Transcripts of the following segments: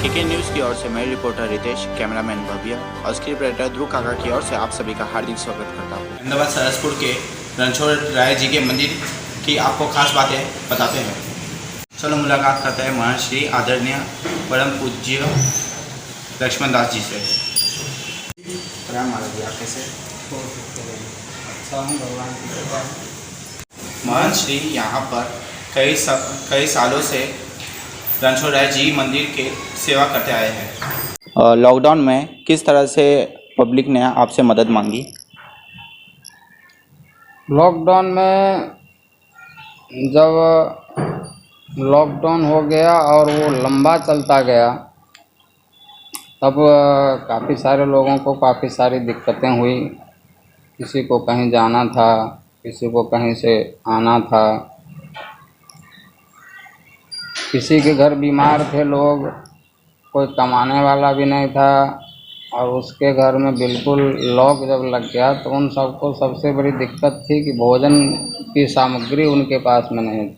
KK news की ओर से मैं रिपोर्टर रितेश, कैमरामैन भव्य और स्क्रिप्ट राइटर ध्रुव काका की ओर से आप सभी का हार्दिक स्वागत करता हूँ। अहमदाबाद सरसपुर के रणछोड़ राय जी के मंदिर की आपको खास बातें बताते हैं। चलो मुलाकात करते हैं महर्षि आदरणीय परम पूज्य लक्ष्मण दास जी से। प्रणाम महाराज जी, आप कैसे? अच्छा हूँ, भगवान की कृपा। महर्षि यहाँ पर कई सालों से रणछोड़ राय जी मंदिर के सेवा करते आए हैं। लॉकडाउन में किस तरह से पब्लिक ने आपसे मदद मांगी? लॉकडाउन में जब लॉकडाउन हो गया और वो लंबा चलता गया, तब काफ़ी सारे लोगों को काफ़ी सारी दिक्कतें हुई। किसी को कहीं जाना था, किसी को कहीं से आना था, किसी के घर बीमार थे लोग, कोई कमाने वाला भी नहीं था, और उसके घर में बिल्कुल लॉक जब लग गया तो उन सबको सबसे बड़ी दिक्कत थी कि भोजन की सामग्री उनके पास में नहीं थी।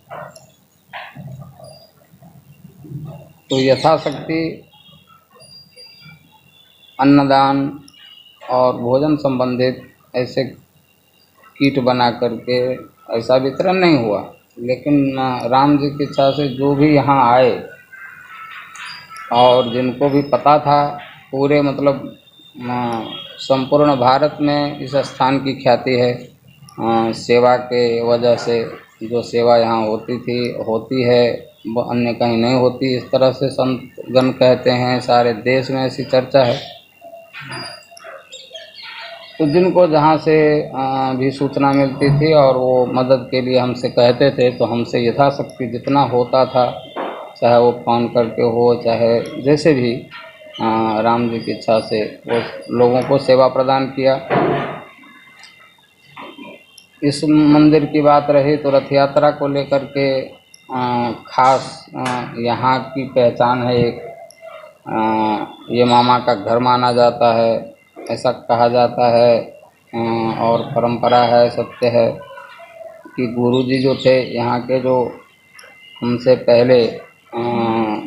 तो यथाशक्ति अन्नदान और भोजन संबंधित ऐसे किट बना करके ऐसा वितरण नहीं हुआ, लेकिन राम जी की इच्छा से जो भी यहाँ आए और जिनको भी पता था, पूरे मतलब संपूर्ण भारत में इस स्थान की ख्याति है सेवा के वजह से। जो सेवा यहाँ होती है वो अन्य कहीं नहीं होती, इस तरह से संत गण कहते हैं। सारे देश में ऐसी चर्चा है। तो जिनको जहाँ से भी सूचना मिलती थी और वो मदद के लिए हमसे कहते थे, तो हमसे यथाशक्ति जितना होता था, चाहे वो फ़ोन करके हो, चाहे जैसे भी राम जी की इच्छा से वो लोगों को सेवा प्रदान किया। इस मंदिर की बात रही तो रथ यात्रा को लेकर के खास यहाँ की पहचान है। एक ये मामा का घर माना जाता है, ऐसा कहा जाता है, और परंपरा है, सत्य है कि गुरु जी जो थे यहाँ के, जो हमसे पहले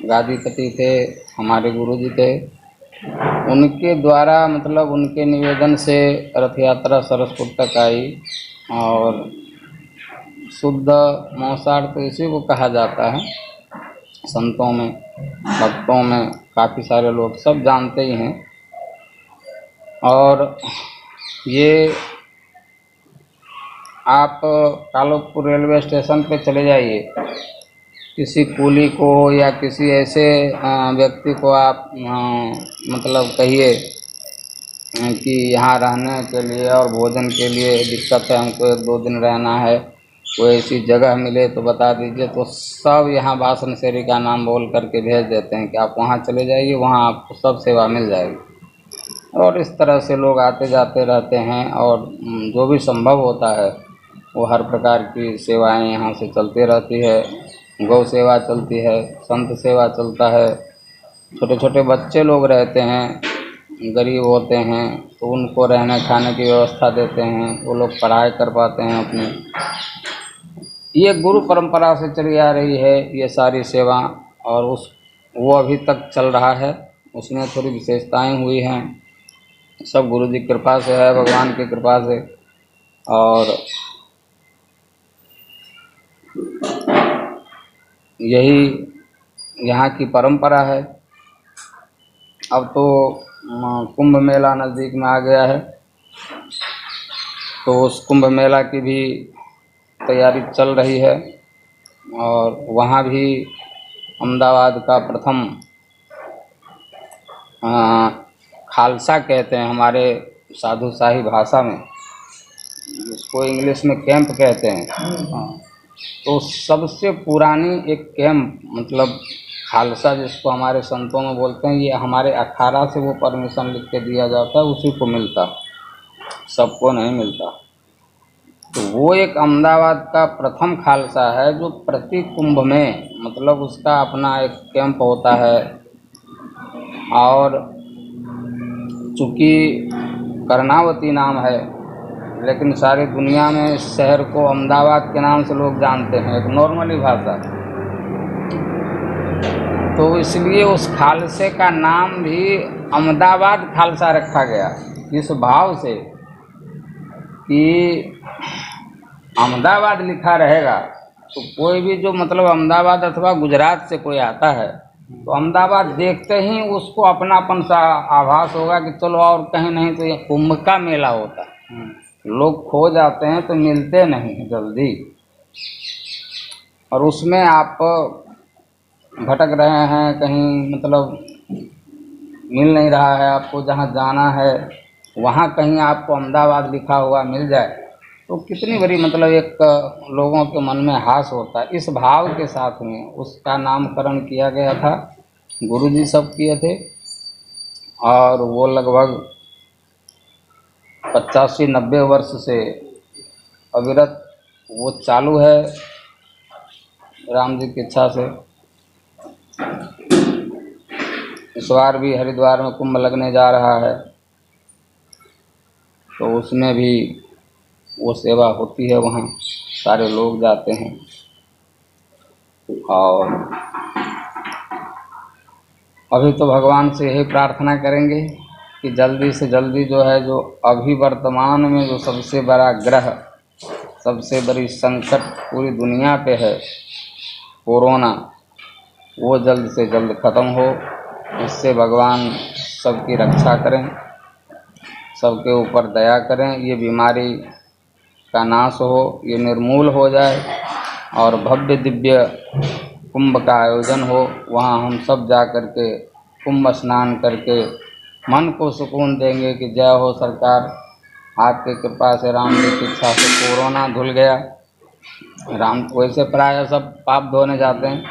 गादीपति थे, हमारे गुरु जी थे, उनके द्वारा मतलब उनके निवेदन से रथ यात्रा सरसपुर तक आई। और शुद्ध मौसार तो इसी को कहा जाता है। संतों में, भक्तों में काफ़ी सारे लोग सब जानते ही हैं। और ये आप कालोपुर रेलवे स्टेशन पे चले जाइए, किसी कूली को या किसी ऐसे व्यक्ति को आप मतलब कहिए कि यहाँ रहने के लिए और भोजन के लिए दिक्कत है, हमको 1-2 दिन रहना है, कोई ऐसी जगह मिले तो बता दीजिए, तो सब यहाँ बासन शेरी का नाम बोल करके भेज देते हैं कि आप वहाँ चले जाइए, वहाँ आपको सब सेवा मिल जाएगी। और इस तरह से लोग आते जाते रहते हैं, और जो भी संभव होता है वो हर प्रकार की सेवाएं यहाँ से चलती रहती है। गौ सेवा चलती है, संत सेवा चलता है, छोटे छोटे बच्चे लोग रहते हैं, गरीब होते हैं, तो उनको रहने खाने की व्यवस्था देते हैं, वो लोग पढ़ाई कर पाते हैं अपने। ये गुरु परंपरा से चली आ रही है ये सारी सेवा, और वो अभी तक चल रहा है। उसमें थोड़ी विशेषताएं हुई हैं, सब गुरु जी की कृपा से है, भगवान की कृपा से। और यही यहाँ की परंपरा है। अब तो कुंभ मेला नज़दीक में आ गया है, तो उस कुंभ मेला की भी तैयारी चल रही है। और वहाँ भी अहमदाबाद का प्रथम खालसा कहते हैं हमारे साधुशाही भाषा में, जिसको इंग्लिश में कैंप कहते हैं। तो सबसे पुरानी एक कैंप मतलब खालसा, जिसको हमारे संतों में बोलते हैं, ये हमारे अखाड़ा से वो परमिशन लिख के दिया जाता है, उसी को मिलता, सबको नहीं मिलता। तो वो एक अहमदाबाद का प्रथम खालसा है जो प्रति कुंभ में मतलब उसका अपना एक कैंप होता है। और चूँकि कर्णावती नाम है, लेकिन सारी दुनिया में इस शहर को अहमदाबाद के नाम से लोग जानते हैं, एक नॉर्मली भाषा। तो इसलिए उस खालसे का नाम भी अहमदाबाद खालसा रखा गया, इस भाव से कि अहमदाबाद लिखा रहेगा तो कोई भी जो मतलब अहमदाबाद अथवा गुजरात से कोई आता है तो अहमदाबाद देखते ही उसको अपनापन सा आभास होगा कि चलो, और कहीं नहीं तो ये कुंभ का मेला होता है। लोग खो जाते हैं तो मिलते नहीं जल्दी, और उसमें आप भटक रहे हैं कहीं, मतलब मिल नहीं रहा है आपको, जहाँ जाना है वहाँ कहीं आपको अहमदाबाद लिखा हुआ मिल जाए तो कितनी बड़ी मतलब एक लोगों के मन में हास होता है। इस भाव के साथ में उसका नामकरण किया गया था, गुरुजी सब किए थे, और वो लगभग 85-90 वर्ष से अविरत वो चालू है, राम जी की इच्छा से। इस बार भी हरिद्वार में कुंभ लगने जा रहा है तो उसमें भी वो सेवा होती है, वहाँ सारे लोग जाते हैं। और अभी तो भगवान से यही प्रार्थना करेंगे कि जल्दी से जल्दी जो है, जो अभी वर्तमान में जो सबसे बड़ा ग्रह, सबसे बड़ी संकट पूरी दुनिया पे है, कोरोना, वो जल्द से जल्द ख़त्म हो। इससे भगवान सबकी रक्षा करें, सबके ऊपर दया करें, ये बीमारी का नाश हो, ये निर्मूल हो जाए, और भव्य दिव्य कुंभ का आयोजन हो। वहाँ हम सब जा कर के कुंभ स्नान करके मन को सुकून देंगे कि जय हो सरकार, आपकी कृपा से, राम जी की इच्छा से कोरोना धुल गया। राम वैसे प्राय सब पाप धोने जाते हैं,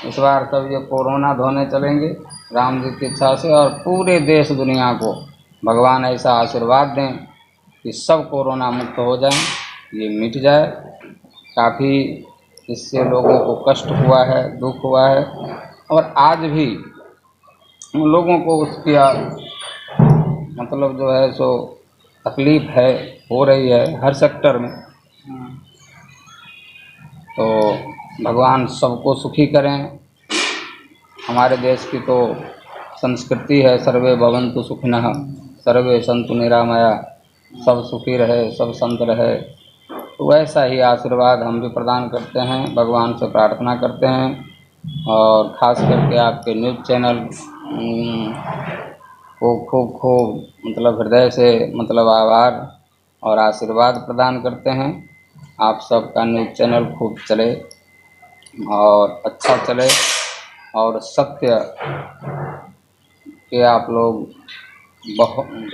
इस बार सब ये कोरोना धोने चलेंगे राम जी की इच्छा से, और पूरे देश दुनिया को भगवान ऐसा आशीर्वाद दें कि सब कोरोना मुक्त हो जाएं, ये मिट जाए। काफ़ी इससे लोगों को कष्ट हुआ है, दुख हुआ है, और आज भी उन लोगों को उसकी मतलब जो है सो तकलीफ़ है, हो रही है हर सेक्टर में। तो भगवान सबको सुखी करें। हमारे देश की तो संस्कृति है, सर्वे भवन्तु सुखिनः, सर्वे सन्तु निरामया, सब सुखी रहे, सब संत रहे। तो वैसा ही आशीर्वाद हम भी प्रदान करते हैं, भगवान से प्रार्थना करते हैं। और ख़ास करके आपके न्यूज़ चैनल को खूब मतलब हृदय से मतलब आभार और आशीर्वाद प्रदान करते हैं। आप सबका न्यूज़ चैनल खूब चले और अच्छा चले, और सत्य के आप लोग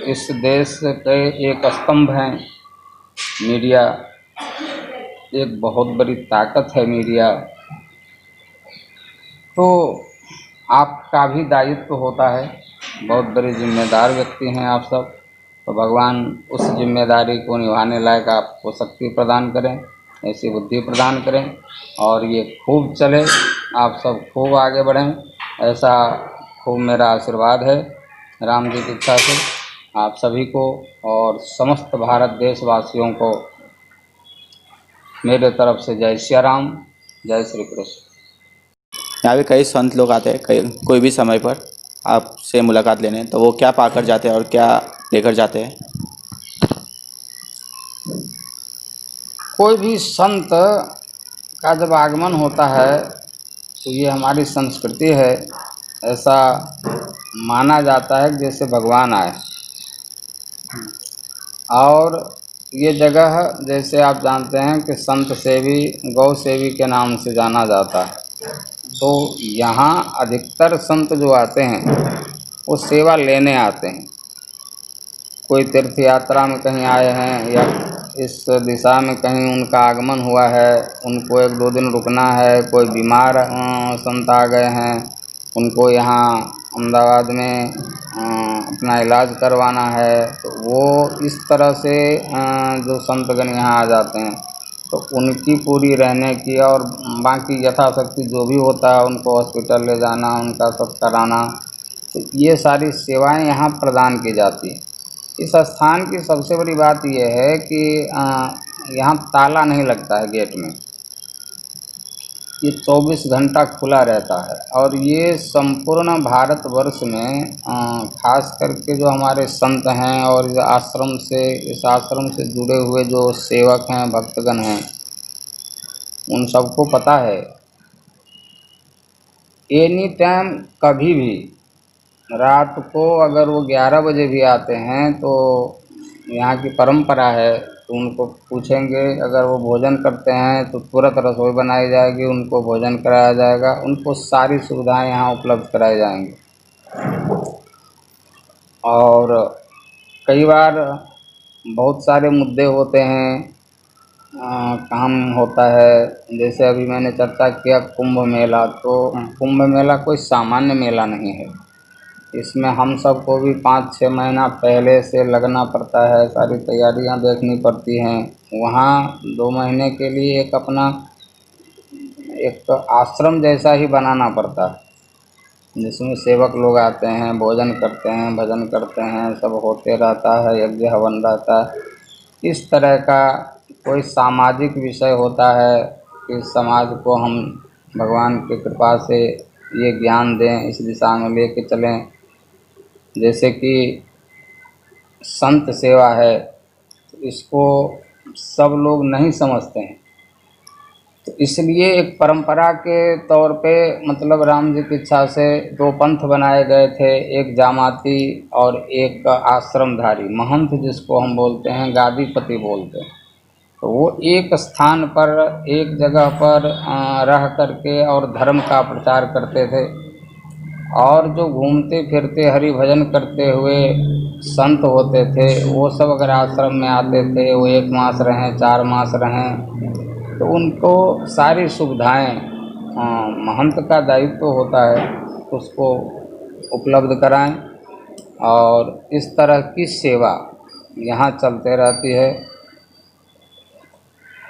इस देश के एक स्तंभ हैं मीडिया, एक बहुत बड़ी ताकत है मीडिया। तो आपका भी दायित्व होता है, बहुत बड़े जिम्मेदार व्यक्ति हैं आप सब। तो भगवान उस जिम्मेदारी को निभाने लायक आपको शक्ति प्रदान करें, ऐसी बुद्धि प्रदान करें, और ये खूब चले, आप सब खूब आगे बढ़ें, ऐसा खूब मेरा आशीर्वाद है राम जी की इच्छा से आप सभी को और समस्त भारत देशवासियों को मेरे तरफ से जय श्री राम, जय श्री कृष्ण। यहाँ पे कई संत लोग आते हैं, कोई भी समय पर आपसे मुलाकात लेने, तो वो क्या पाकर जाते हैं और क्या लेकर जाते हैं? कोई भी संत का जब आगमन होता है तो ये हमारी संस्कृति है, ऐसा माना जाता है जैसे भगवान आए। और ये जगह जैसे आप जानते हैं कि संत सेवी, गौ सेवी के नाम से जाना जाता है। तो यहाँ अधिकतर संत जो आते हैं वो सेवा लेने आते हैं। कोई तीर्थ यात्रा में कहीं आए हैं या इस दिशा में कहीं उनका आगमन हुआ है, उनको 1-2 दिन रुकना है, कोई बीमार संत आ गए हैं, उनको यहाँ अहमदाबाद में अपना इलाज करवाना है, तो वो इस तरह से जो संतगण यहाँ आ जाते हैं तो उनकी पूरी रहने की और बाकी यथाशक्ति जो भी होता है उनको हॉस्पिटल ले जाना, उनका सब कराना, तो ये सारी सेवाएं यहाँ प्रदान की जाती हैं। इस स्थान की सबसे बड़ी बात यह है कि यहाँ ताला नहीं लगता है गेट में। ये 24 घंटा खुला रहता है और ये संपूर्ण भारतवर्ष में खास करके जो हमारे संत हैं और इस आश्रम से जुड़े हुए जो सेवक हैं, भक्तगण हैं, उन सबको पता है एनी टाइम कभी भी रात को अगर वो 11 बजे भी आते हैं तो यहाँ की परंपरा है तो उनको पूछेंगे, अगर वो भोजन करते हैं तो तुरंत रसोई बनाई जाएगी, उनको भोजन कराया जाएगा, उनको सारी सुविधाएं यहाँ उपलब्ध कराई जाएंगी। और कई बार बहुत सारे मुद्दे होते हैं, काम होता है, जैसे अभी मैंने चर्चा किया कुंभ मेला, तो कुंभ मेला कोई सामान्य मेला नहीं है। इसमें हम सबको भी 5-6 महीना पहले से लगना पड़ता है, सारी तैयारियां देखनी पड़ती हैं। वहाँ 2 महीने के लिए एक अपना एक आश्रम जैसा ही बनाना पड़ता है, जिसमें सेवक लोग आते हैं, भोजन करते हैं, भजन करते हैं, सब होते रहता है, यज्ञ हवन रहता है। इस तरह का कोई सामाजिक विषय होता है कि समाज को हम भगवान की कृपा से ये ज्ञान दें, इस दिशा में लेके चलें। जैसे कि संत सेवा है, तो इसको सब लोग नहीं समझते हैं, तो इसलिए एक परंपरा के तौर पे मतलब राम जी की इच्छा से 2 पंथ बनाए गए थे, एक जामाती और एक आश्रमधारी महंत, जिसको हम बोलते हैं गादीपति बोलते हैं। तो वो एक स्थान पर, एक जगह पर रह करके और धर्म का प्रचार करते थे, और जो घूमते फिरते हरि भजन करते हुए संत होते थे वो सब अगर आश्रम में आते थे, वो 1 मास रहें, 4 मास रहें, तो उनको सारी सुविधाएं महंत का दायित्व होता है उसको उपलब्ध कराएं। और इस तरह की सेवा यहाँ चलते रहती है।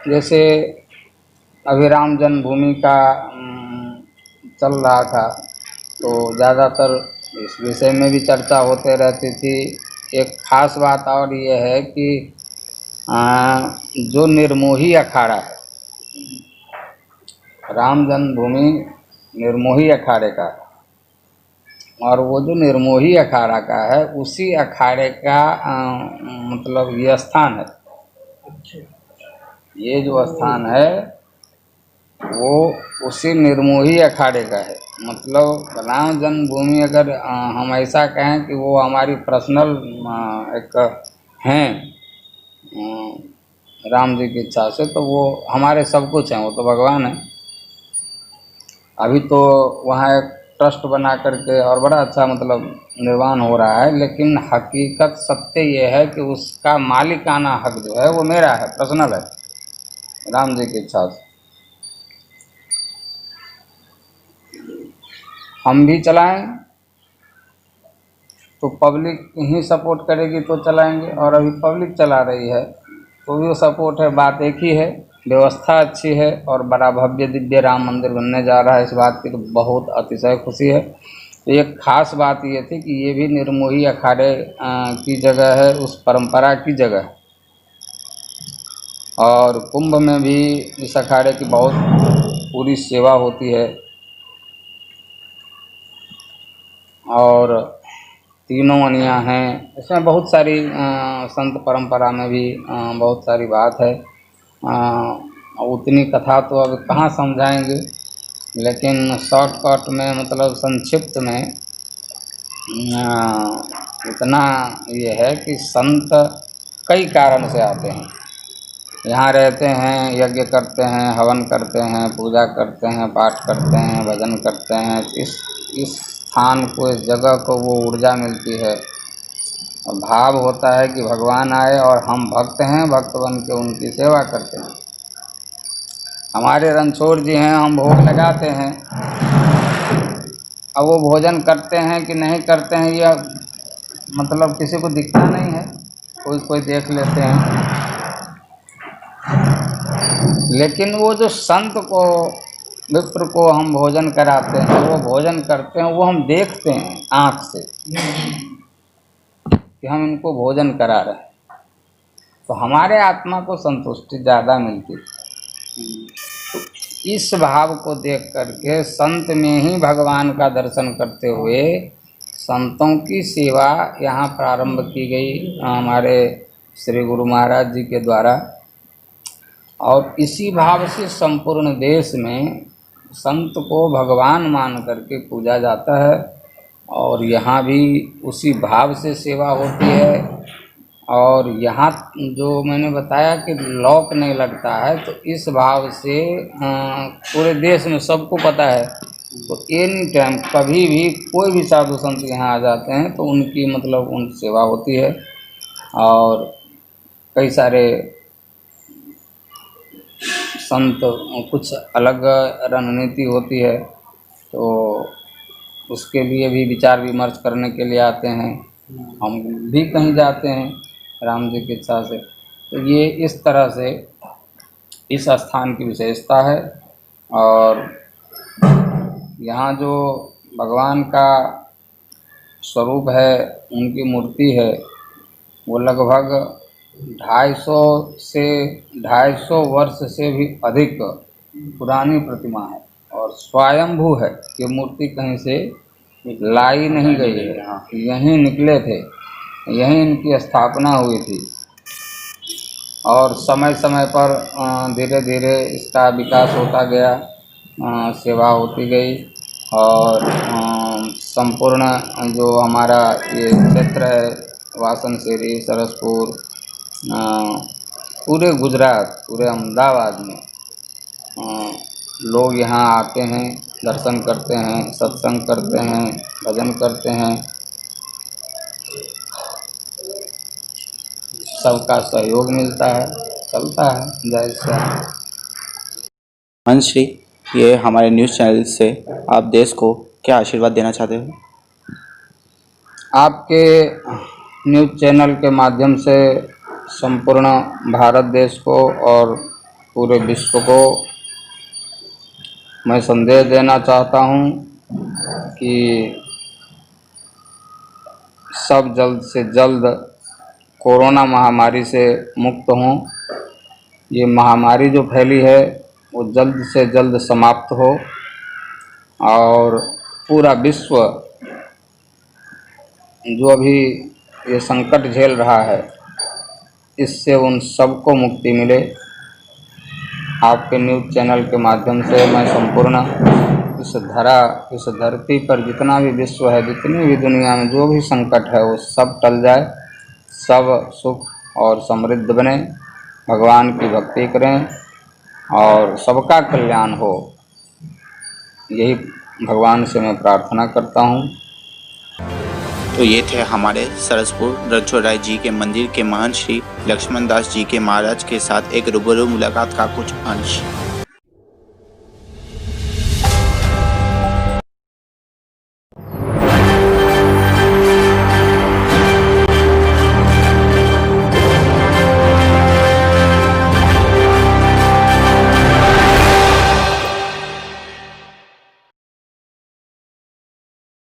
जैसे अभी राम जन्मभूमि का चल रहा था, तो ज़्यादातर इस विषय में भी चर्चा होते रहती थी। एक ख़ास बात और ये है कि जो निर्मोही अखाड़ा है, राम जन्मभूमि निर्मोही अखाड़े का है, और वो जो निर्मोही अखाड़ा का है उसी अखाड़े का मतलब ये स्थान है। ये जो स्थान है वो उसी निर्मोही अखाड़े का है। मतलब राम जन्मभूमि अगर हम ऐसा कहें कि वो हमारी पर्सनल एक हैं राम जी की इच्छा से, तो वो हमारे सब कुछ हैं, वो तो भगवान है। अभी तो वहाँ एक ट्रस्ट बना करके और बड़ा अच्छा मतलब निर्माण हो रहा है, लेकिन हकीकत सत्य ये है कि उसका मालिकाना हक जो है वो मेरा है, पर्सनल है, राम जी की इच्छा से। हम भी चलाएं तो पब्लिक ही सपोर्ट करेगी तो चलाएंगे, और अभी पब्लिक चला रही है तो भी वो सपोर्ट है। बात एक ही है, व्यवस्था अच्छी है और बड़ा भव्य दिव्य राम मंदिर बनने जा रहा है, इस बात की तो बहुत अतिशय खुशी है। तो एक ख़ास बात ये थी कि ये भी निर्मोही अखाड़े की जगह है, उस परंपरा की जगह है। और कुंभ में भी इस अखाड़े की बहुत पूरी सेवा होती है, और तीनों अनियाँ हैं। इसमें बहुत सारी संत परंपरा में भी बहुत सारी बात है। उतनी कथा तो अब कहाँ समझाएंगे, लेकिन शॉर्टकट में मतलब संक्षिप्त में इतना ये है कि संत कई कारण से आते हैं, यहाँ रहते हैं, यज्ञ करते हैं, हवन करते हैं, पूजा करते हैं, पाठ करते हैं, भजन करते हैं। इस स्थान को, इस जगह को वो ऊर्जा मिलती है, और भाव होता है कि भगवान आए और हम भक्त हैं, भक्त बन के उनकी सेवा करते हैं। हमारे रणछोड़ जी हैं, हम भोग लगाते हैं, अब वो भोजन करते हैं कि नहीं करते हैं यह मतलब किसी को दिखता नहीं है, कोई कोई देख लेते हैं। लेकिन वो जो संत को, विप्र को हम भोजन कराते हैं, वो भोजन करते हैं, वो हम देखते हैं आँख से कि हम इनको भोजन करा रहे हैं, तो हमारे आत्मा को संतुष्टि ज़्यादा मिलती है। इस भाव को देख करके संत में ही भगवान का दर्शन करते हुए संतों की सेवा यहाँ प्रारंभ की गई हमारे श्री गुरु महाराज जी के द्वारा। और इसी भाव से संपूर्ण देश में संत को भगवान मान करके पूजा जाता है और यहाँ भी उसी भाव से सेवा होती है। और यहाँ जो मैंने बताया कि लॉक नहीं लगता है, तो इस भाव से पूरे देश में सबको पता है। तो एनी टाइम कभी भी कोई भी साधु संत यहाँ आ जाते हैं तो उनकी मतलब उन सेवा होती है। और कई सारे संत कुछ अलग रणनीति होती है तो उसके लिए भी विचार विमर्श करने के लिए आते हैं। हम भी कहीं जाते हैं राम जी की इच्छा से। तो ये इस तरह से इस स्थान की विशेषता है। और यहाँ जो भगवान का स्वरूप है, उनकी मूर्ति है, वो लगभग 250 वर्ष से भी अधिक पुरानी प्रतिमा है और स्वयंभू है। ये मूर्ति कहीं से लाई नहीं गई है, यहीं निकले थे, यहीं इनकी स्थापना हुई थी। और समय समय पर धीरे धीरे इसका विकास होता गया, सेवा होती गई। और संपूर्ण जो हमारा ये क्षेत्र है, वासनशेरी, सरसपुर, पूरे गुजरात, पूरे अहमदाबाद में लोग यहाँ आते हैं, दर्शन करते हैं, सत्संग करते हैं, भजन करते हैं। सबका सहयोग मिलता है, चलता है। जय श्री राम। हंस श्री, ये हमारे न्यूज़ चैनल से आप देश को क्या आशीर्वाद देना चाहते हो? आपके न्यूज़ चैनल के माध्यम से संपूर्ण भारत देश को और पूरे विश्व को मैं संदेश देना चाहता हूँ कि सब जल्द से जल्द कोरोना महामारी से मुक्त हों। ये महामारी जो फैली है वो जल्द से जल्द समाप्त हो और पूरा विश्व जो अभी ये संकट झेल रहा है, इससे उन सबको मुक्ति मिले। आपके न्यूज़ चैनल के माध्यम से मैं संपूर्ण इस धरती पर जितना भी विश्व है, जितनी भी दुनिया में जो भी संकट है, वो सब टल जाए, सब सुख और समृद्ध बने, भगवान की भक्ति करें और सबका कल्याण हो, यही भगवान से मैं प्रार्थना करता हूँ। तो ये थे हमारे सरसपुर रणछोड़राय जी के मंदिर के महंत श्री लक्ष्मण दास जी के महाराज के साथ एक रूबरू मुलाकात का कुछ अंश।